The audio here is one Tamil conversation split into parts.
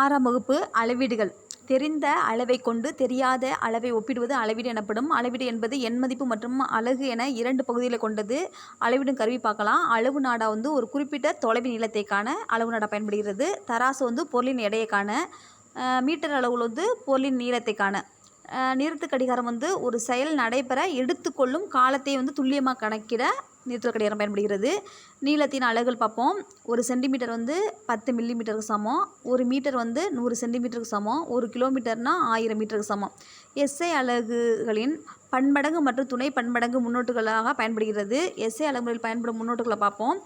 6ஆம் வகுப்பு அளவீடுகள். தெரிந்த அளவை கொண்டு தெரியாத அளவை ஒப்பிடுவது அளவீடு எனப்படும். அளவீடு என்பது எண் மதிப்பு மற்றும் அலகு என 2 பகுதிகளை கொண்டது. அளவிடும் கருவி பார்க்கலாம். அளவு நாடா ஒரு குறிப்பிட்ட தொலைவின் நீளத்தை காண அளவு நாடா பயன்படுகிறது. தராசு பொருளின் எடையை காண. மீட்டர் அளவுகள் பொருளின் நீளத்தை காண. நிறுத்து கடிகாரம் ஒரு செயல் நடைபெற எடுத்துக்கொள்ளும் காலத்தை துல்லியமாக கணக்கிட நிறுத்தல் கடிகாரம் பயன்படுகிறது. நீளத்தின் அலகுகள் பார்ப்போம். ஒரு சென்டிமீட்டர் 10 மில்லிமீட்டருக்கு சமம். ஒரு மீட்டர் 100 சென்டிமீட்டருக்கு சமம். ஒரு கிலோமீட்டர்னா 1000 மீட்டருக்கு சமம். எஸ்ஐ அலகுகளின் பன்மடங்கு மற்றும் துணை பன்மடங்கு முன்னோட்டுகளாக பயன்படுகிறது. எஸ்ஐ அலகுகளில் பயன்படும் முன்னோட்டுகளை பார்ப்போம்.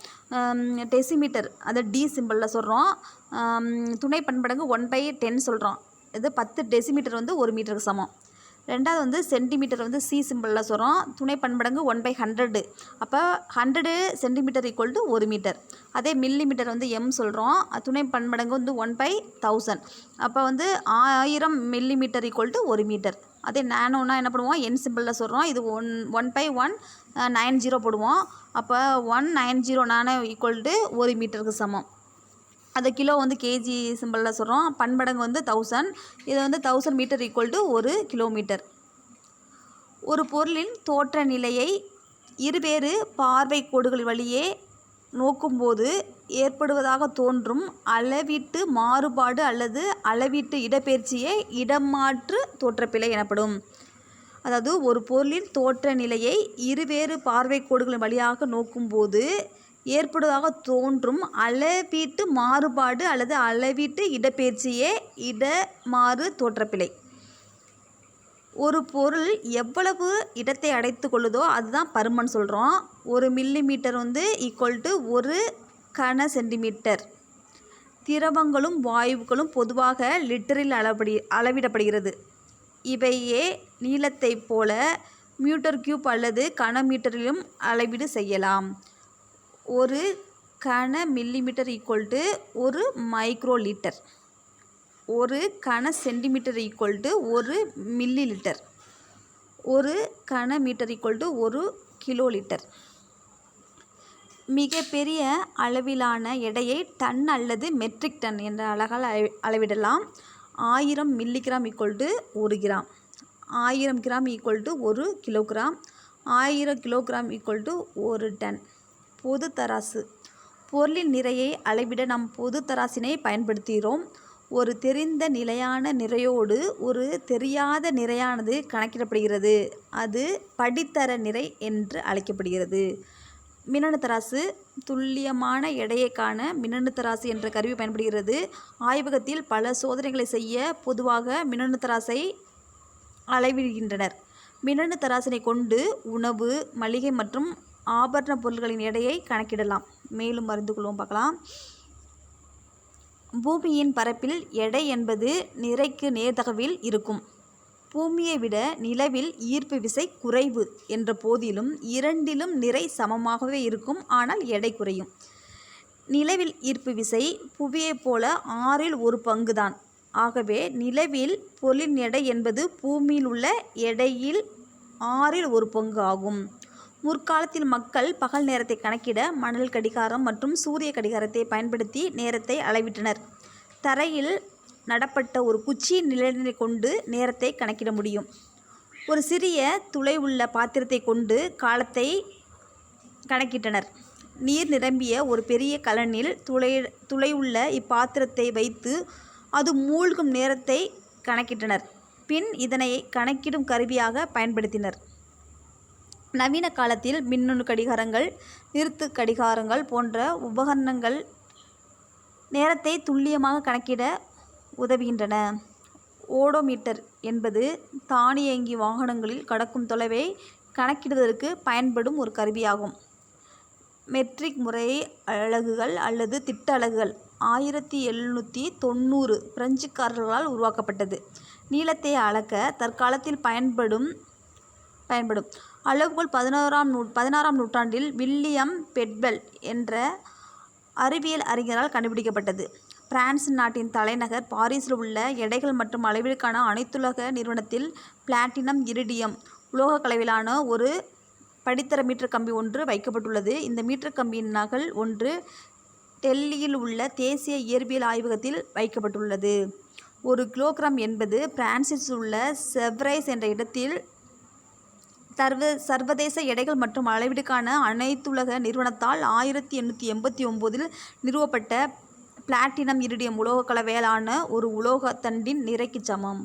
டெசிமீட்டர் அதை டி சிம்பிளில் சொல்கிறோம். துணை பன்மடங்கு 1/10 சொல்கிறோம். இது 10 டெசிமீட்டர் 1 மீட்டருக்கு சமம். ரெண்டாவது சென்டிமீட்டர் சி சிம்பிளில் சொல்கிறோம். துணை பன்மடங்கு 1/100. அப்போ 100 சென்டிமீட்டர் ஈக்குவல் டு 1 மீட்டர். அதே மில்லிமீட்டர் எம் சொல்கிறோம். துணை பன்மடங்கு 1/1000. அப்போ 1000 மில்லிமீட்டர் ஈக்குவல் டு 1 மீட்டர். அதே நானோனா என்ன பண்ணுவோம், என் சிம்பிளில் சொல்கிறோம். இது 1/190 போடுவோம். அப்போ 190 நானோ ஈக்குவல் டு 1 மீட்டருக்கு சமம். அது கிலோ கேஜி சிம்பிளில் சொல்கிறோம். பன்மடங்கு 1000. இது 1000 மீட்டர் ஈக்குவல் டு 1 கிலோமீட்டர். ஒரு பொருளின் தோற்ற நிலையை இருவேறு பார்வை கோடுகள் வழியே நோக்கும்போது ஏற்படுவதாக தோன்றும் அளவீட்டு மாறுபாடு அல்லது அளவீட்டு இடப்பெயர்ச்சியே இடமாற்று தோற்றப்பிழை எனப்படும். அதாவது ஒரு பொருளின் தோற்ற நிலையை இருவேறு பார்வை கோடுகளின் வழியாக நோக்கும்போது ஏற்படுவதாக தோன்றும் அளவீட்டு மாறுபாடு அல்லது அளவீட்டு இடப்பெயர்ச்சியே இடமாறு தோற்றப்பிழை. ஒரு பொருள் எவ்வளவு இடத்தை அடைத்து கொள்ளுதோ அதுதான் பருமன் சொல்கிறோம். ஒரு மில்லிமீட்டர் ஈக்குவல் டு 1 கன சென்டிமீட்டர். திரவங்களும் வாயுக்களும் பொதுவாக லிட்டரில் அளவிடப்படுகிறது. இவையே நீளத்தை போல மீட்டர் கியூப் அல்லது கன மீட்டரிலும் அளவீடு செய்யலாம். ஒரு கன millimetre equal to 1 microlitre. ஒரு கன centimetre equal to 1 millilitre. ஒரு கன metre equal to 1 kilolitre. மிக பெரிய அளவிலான எடையை டன் அல்லது மெட்ரிக் டன் என்ற அலகால் அளவிடலாம். 1000 milligram equal to 1 gram. 1000 gram equal to 1 kilogram. 1000 kilogram equal to 1 tonne. பொது தராசு. பொருளின் நிறையை அளவிட நாம் பொது தராசினை பயன்படுத்துகிறோம். ஒரு தெரிந்த நிலையான நிறையோடு ஒரு தெரியாத நிறையானது கணக்கிடப்படுகிறது. அது படித்தர நிறை என்று அழைக்கப்படுகிறது. மின்னணு தராசு. துல்லியமான எடையை காண மின்னணு தராசு என்ற கருவி பயன்படுகிறது. ஆய்வகத்தில் பல சோதனைகளை செய்ய பொதுவாக மின்னணு தராசை அளவிடுகின்றனர். மின்னணு தராசினை கொண்டு உணவு, மளிகை மற்றும் ஆபரண பொருட்களின் எடையை கணக்கிடலாம். மேலும் அறிந்து கொள்வோம் பார்க்கலாம். பூமியின் பரப்பில் எடை என்பது நிறைக்கு நேர்தகவில் இருக்கும். பூமியை விட நிலவில் ஈர்ப்பு விசை குறைவு என்ற போதிலும் இரண்டிலும் நிறை சமமாகவே இருக்கும். ஆனால் எடை குறையும். நிலவில் ஈர்ப்பு விசை புவியைப் போல 6இல் 1 பங்கு தான். ஆகவே நிலவில் பொருளின் எடை என்பது பூமியில் உள்ள எடையில் 6இல் 1 பங்கு ஆகும். முற்காலத்தில் மக்கள் பகல் நேரத்தை கணக்கிட மணல் கடிகாரம் மற்றும் சூரிய கடிகாரத்தை பயன்படுத்தி நேரத்தை அளவிட்டனர். தரையில் நடப்பட்ட ஒரு குச்சியின் நிழலினை கொண்டு நேரத்தை கணக்கிட முடியும். ஒரு சிறிய துளை உள்ள பாத்திரத்தை கொண்டு காலத்தை கணக்கிட்டனர். நீர் நிரம்பிய ஒரு பெரிய கலனில் துளை உள்ள இப்பாத்திரத்தை வைத்து அது மூழ்கும் நேரத்தை கணக்கிட்டனர். பின் இதனை கணக்கிடும் கருவியாக பயன்படுத்தினர். நவீன காலத்தில் மின்னணு கடிகாரங்கள், நிறுத்து கடிகாரங்கள் போன்ற உபகரணங்கள் நேரத்தை துல்லியமாக கணக்கிட உதவுகின்றன. ஓடோமீட்டர் என்பது தானியங்கி வாகனங்களில் கடக்கும் தொலைவை கணக்கிடுவதற்கு பயன்படும் ஒரு கருவியாகும். மெட்ரிக் முறை அலகுகள் அல்லது திட்ட அலகுகள் 1790 பிரெஞ்சுக்காரர்களால் உருவாக்கப்பட்டது. நீளத்தை அளக்க தற்காலத்தில் பயன்படும் அளவுகள் 16ஆம் நூற்றாண்டில் வில்லியம் பெட்வெல் என்ற அறிவியல் அறிஞரால் கண்டுபிடிக்கப்பட்டது. பிரான்ஸ் நாட்டின் தலைநகர் பாரிஸில் உள்ள எடைகள் மற்றும் அளவிற்கான அனைத்துலக நிறுவனத்தில் பிளாட்டினம் இரிடியம் உலோக கலவையிலான ஒரு படித்தர மீட்டர் கம்பி ஒன்று வைக்கப்பட்டுள்ளது. இந்த மீட்டர் கம்பியின் நகல் ஒன்று டெல்லியில் உள்ள தேசிய இயற்பியல் ஆய்வகத்தில் வைக்கப்பட்டுள்ளது. 1 கிலோகிராம் என்பது பிரான்சில் உள்ள செவ்ரைஸ் என்ற இடத்தில் சர்வதேச எடைகள் மற்றும் அளவீடுக்கான அனைத்துலக நிறுவனத்தால் 1889 நிறுவப்பட்ட பிளாட்டினம் இரிடியம் உலோக கலவையாலான ஒரு உலோகத்தண்டின் நிறைக்கு சமம்.